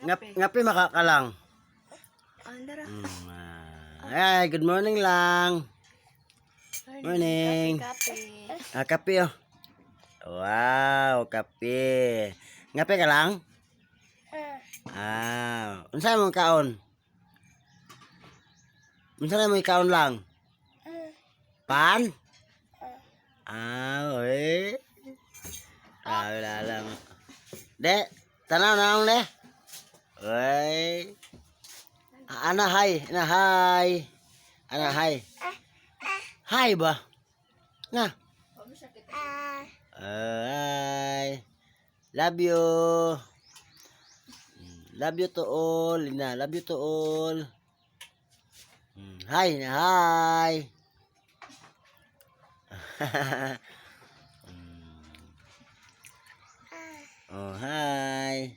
Ngapi makakalang. Andara. Ay, good morning lang. Morning. Kape. Kape oh. Wow, kape. Ngapi ka lang? Unsa mo kaon? Unsa mo kaon lang? Pan? Oy. Wala lang. De, tanaw na lang de. Oy. Ana hi, ana hi. Ana hi. Hi ba? Nga. Ay. Love you. Love you to all. Ina, love you to all. Hi, hi. Oh, hi.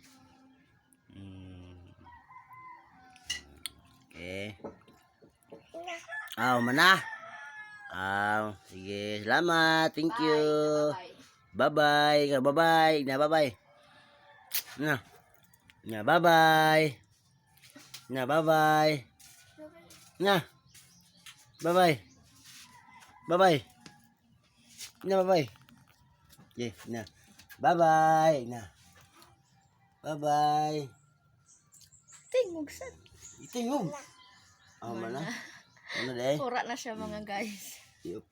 Okay. Mana? Sige, salamat. Thank you. Bye-bye. Bye-bye. Na, bye-bye. Na. Na, bye-bye. Na, bye-bye. Na. Bye-bye. Bye-bye. Na, bye-bye. Okay, na. Bye-bye. Na. Bye-bye. Tingog sa. Itingog. Mana? Ano deh? Pura na siya mga guys. Yup.